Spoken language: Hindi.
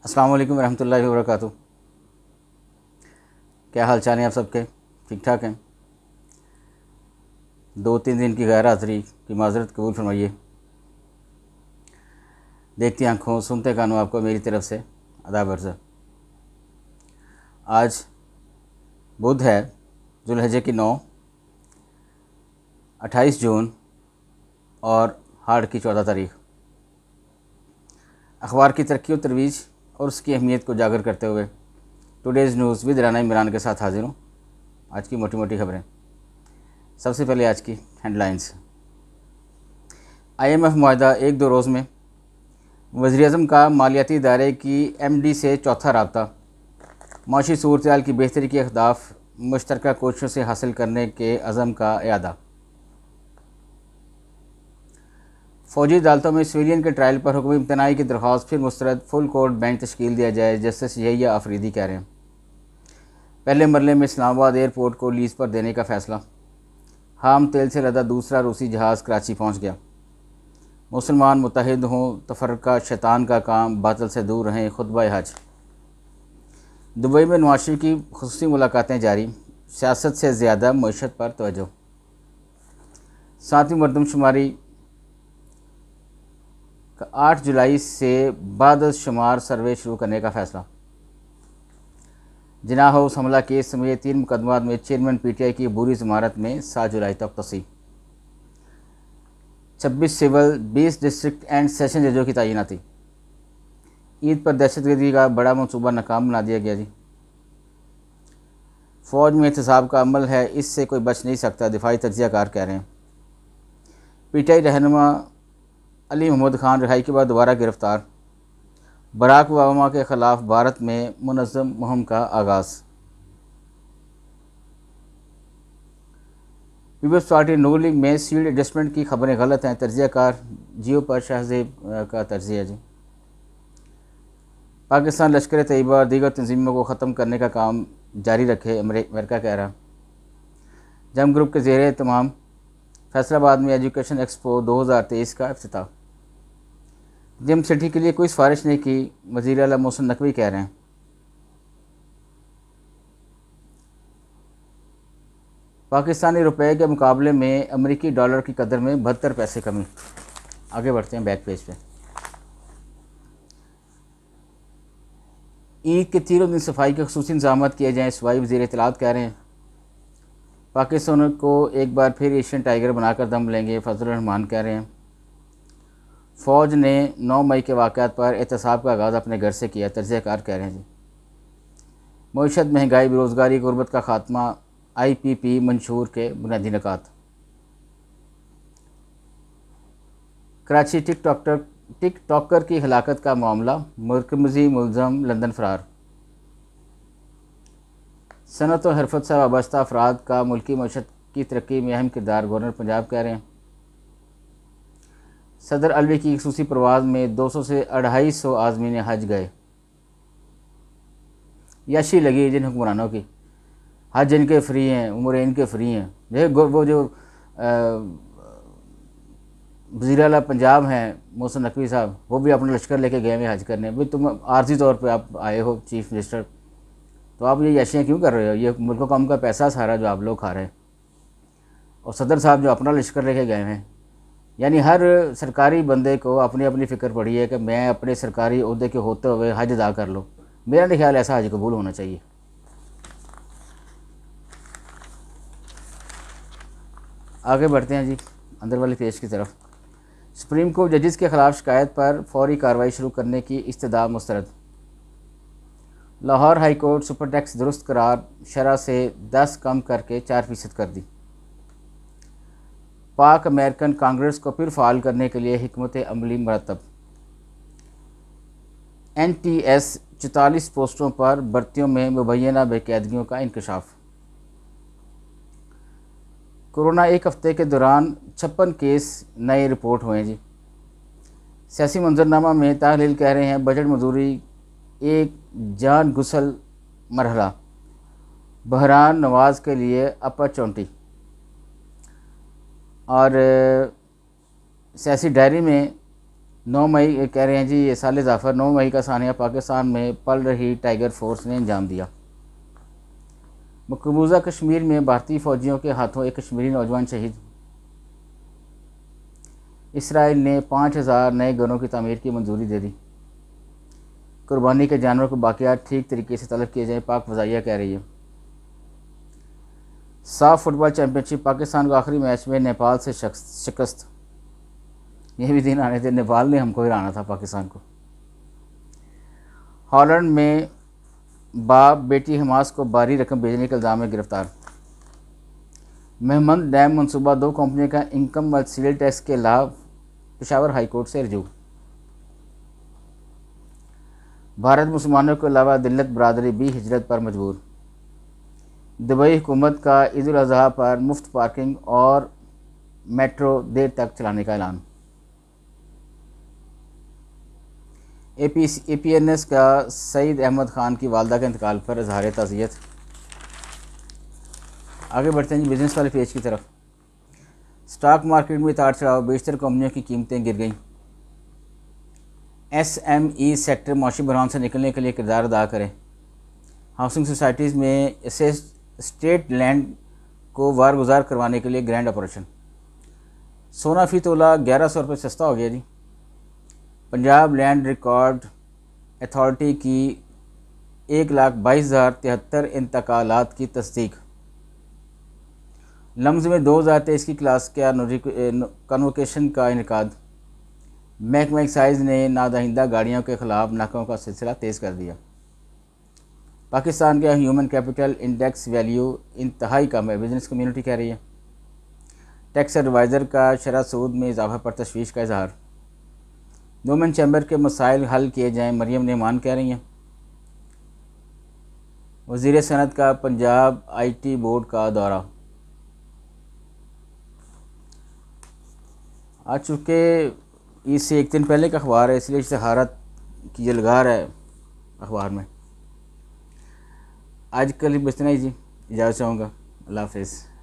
अस्सलाम वालेकुम रहमतुल्लाहि व बरकातुहू। क्या हाल चाल है आप सबके? ठीक ठाक हैं? 2-3 दिन की गैर हाज़िरी की माज़रत कबूल फरमाइए। देखती आँखों सुनते कानों आपको मेरी तरफ़ से आदाब अर्ज़। आज बुध है, ज़ुल्हिज्जा की 9, 28 जून और हाड़ की 14 तारीख़। अखबार की तरक्की और तरवीज और उसकी अहमियत को उजागर करते हुए today's news with Rana Imran के साथ हाजिर हूँ। आज की मोटी मोटी खबरें। सबसे पहले आज की हेडलाइंस। IMF मुआहदा 1-2 रोज़ में। वज़ीर-ए-आज़म का मालियाती इदारे की MD से चौथा रब्ता। माशी सूरत-ए-हाल की बेहतरी के अहदाफ मुश्तरका कोशिशों से हासिल करने के अज़म का इआदा। फ़ौजी अदालतों में सिविलियन के ट्रायल पर हुक्म इम्तनाई की दरख्वास्त फिर मुस्तरद। फुल कोर्ट बेंच तश्कील दिया जाए, जस्टिस यहिया अफरीदी कह रहे हैं। पहले मरले में इस्लामाबाद एयरपोर्ट को लीज़ पर देने का फ़ैसला। खाम तेल से लदा दूसरा रूसी जहाज़ कराची पहुँच गया। मुसलमान मुत्तहिद हों, तफर्रका शैतान का काम, बातिल से दूर रहें, खुतबा हज। दुबई में नवाज शरीफ की खुसूसी मुलाकातें जारी। सियासत से ज़्यादा मईशत पर तवज्जो। 7वीं मरदमशुमारी का 8 जुलाई से बाद शुमार सर्वे शुरू करने का फ़ैसला। जिनाह हाउस हमला केस समेत 3 मुकदमात में चेयरमैन PTI की अबूरी ज़मानत में 7 जुलाई तक तोसी। 26 सिविल 20 डिस्ट्रिक्ट एंड सेशन जजों की तैनाती। ईद पर दहशतगर्दी का बड़ा मनसूबा नाकाम बना दिया गया जी। फ़ौज में एहतसाब का अमल है, इससे कोई बच नहीं सकता, दिफाई तज्ज़ियाकार कह रहे हैं। PTI रहनुमा अली मोहम्मद खान रिहाई के बाद दोबारा गिरफ़्तार। बराक ओबामा के ख़िलाफ़ भारत में मुनज़्ज़म मुहिम का आगाज़। पीपल्स पार्टी नून लीग में सीट एडजस्टमेंट की खबरें गलत हैं, तज्ज़ियाकार जियो पर शाहजेब का तज्ज़िया जी। पाकिस्तान लश्कर तैयबा और दीगर तंजीमों को ख़त्म करने का काम जारी रखे, अमेरिका कह रहा। जम ग्रुप के ज़ेरे तमाम फैसलाबाद में एजुकेशन एक्सपो 2023 का इफ्तिताह। जिम सिटी के लिए कोई सिफारिश नहीं की, वज़ीर आला मोहसिन नकवी कह रहे हैं। पाकिस्तानी रुपए के मुकाबले में अमेरिकी डॉलर की कदर में 72 पैसे कमी। आगे बढ़ते हैं बैक पेज पे। ईद के तीनों दिन सफाई के खुसूसी इंतजाम किए जाएँ, सूबाई वज़ीर इत्तलात कह रहे हैं। पाकिस्तान को एक बार फिर एशियन टाइगर बनाकर दम लेंगे, फजल रहमान कह रहे हैं। फ़ौज ने 9 मई के वाक़यात पर एहतसाब का आगाज़ अपने घर से किया, तज्ज़ियाकार कह रहे हैं जी। मईशत, महंगाई, बेरोज़गारी, गुर्बत का खात्मा, IPP मंशूर के बुनियादी निकात। कराची टिकटॉकर की हलाकत का मामला, मरकज़ी मुलज़म लंदन फ़रार। सनत और हरफत से वाबस्ता अफराद का मुल्की मईशत की तरक्की में अहम किरदार, गवर्नर पंजाब कह रहे हैं। सदर अलवी की खुसूसी परवाज़ में 200 से 250 आज़मीन हज गए। यशी लगी जिन हुक्मरानों की, हज इनके फ्री हैं, उम्र इनके फ्री हैं। वो जो वज़ीर आला पंजाब हैं मोहसिन नकवी साहब, वो भी अपना लश्कर लेके गए हैं हज करने। भाई तुम आर्जी तौर पे आप आए हो चीफ मिनिस्टर, तो आप ये यशियाँ क्यों कर रहे हो? ये मुल्क कौम का पैसा सारा जो आप लोग खा रहे हैं। और सदर साहब जो अपना लश्कर लेके गए हैं, यानी हर सरकारी बंदे को अपनी अपनी फ़िक्र पड़ी है कि मैं अपने सरकारी ओहदे के होते हुए हज अदा कर लो। मेरा नहीं ख्याल ऐसा हज कबूल होना चाहिए। आगे बढ़ते हैं जी अंदर वाले पेज की तरफ। सुप्रीम कोर्ट जजेस के ख़िलाफ़ शिकायत पर फौरी कार्रवाई शुरू करने की इस्तदा मुस्तरद। Lahore high court super tax दुरुस्त करार, शरह से 10 कम करके 4% कर दी। पाक अमेरिकन कांग्रेस को फिर फ़ाल करने के लिए हिकमत अमली मरतब। NTS 44 पोस्टों पर भर्तियों में मुबैना बेकायदगियों का इंकशाफ। कोरोना एक हफ़्ते के दौरान 56 केस नए रिपोर्ट हुए जी। सियासी मंजरनामा में ताहलील कह रहे हैं, बजट मंजूरी एक जान गुसल मरहला, बहरान नवाज के लिए अपॉर्चुनिटी। और सियासी डायरी में 9 मई कह रहे हैं जी, ये साल जाफ़र 9 मई का सानिया पाकिस्तान में पल रही टाइगर फोर्स ने अंजाम दिया। मकबूजा कश्मीर में भारतीय फ़ौजियों के हाथों एक कश्मीरी नौजवान शहीद। इसराइल ने 5000 नए घरों की तामीर की मंजूरी दे दी। कुर्बानी के जानवर को बाक़ियात ठीक तरीके से तलब किए जाए, पाक फ़ज़ाइया कह रही है। साफ फुटबॉल चैम्पियनशिप, पाकिस्तान को आखिरी मैच में नेपाल से शिकस्त। यह भी दिन आने थे, नेपाल ने हमको हराना था पाकिस्तान को। हॉलैंड में बाप बेटी हमास को भारी रकम भेजने के इल्ज़ाम में गिरफ्तार। मेहमंद डैम मनसूबा 2 कंपनियों का इनकम व सेल टैक्स के लाभ पेशावर हाई कोर्ट से रजू। भारत मुसलमानों के अलावा दिल्लत बरादरी भी हिजरत पर मजबूर। दुबई हुकूमत का ईद उल अज़हा पर मुफ्त पार्किंग और मेट्रो देर तक चलाने का ऐलान। APNS का सईद अहमद ख़ान की वालदा के इंतकाल पर इजहार ताज़ियत। आगे बढ़ते हैं जी बिज़नेस वाले पेज की तरफ। स्टॉक मार्केट में उतार चढ़ाव, बेशतर कंपनियों की कीमतें गिर गईं। SME सेक्टर मौशी बहरान से निकलने के लिए किरदार अदा करें। हाउसिंग सोसाइटीज़ में स्टेट लैंड को वारगुजार करवाने के लिए ग्रैंड ऑपरेशन। सोना फ़ी तोला 1100 रुपये सस्ता हो गया जी। पंजाब लैंड रिकॉर्ड अथॉरिटी की 1,22,073 इंतकालात की तस्दीक। लम्ज़ में 2023 की क्लास का कन्वोकेशन का इनकाद। महकमा एक्साइज ने नादहिंदा गाड़ियों के ख़िलाफ़ नाकों का सिलसिला तेज़ कर दिया। पाकिस्तान का ह्यूमन कैपिटल इंडेक्स वैल्यू इंतहाई कम है, बिजनेस कम्युनिटी कह रही है। टैक्स एडवाइज़र का शरह सूद में इजाफा पर तशवीश का इजहार। वुमेन चैम्बर के मसाइल हल किए जाएँ, मरियम नेमान कह रही हैं। वज़ीर सनत का पंजाब IT बोर्ड का दौरा। आ चूँकि इससे एक दिन पहले का अखबार है, इसलिए इश्तहारात की जलगार है अखबार में। आज कल बचना ही जी, इजाज़त चाहूँगा। अल्लाह हाफ़िज़।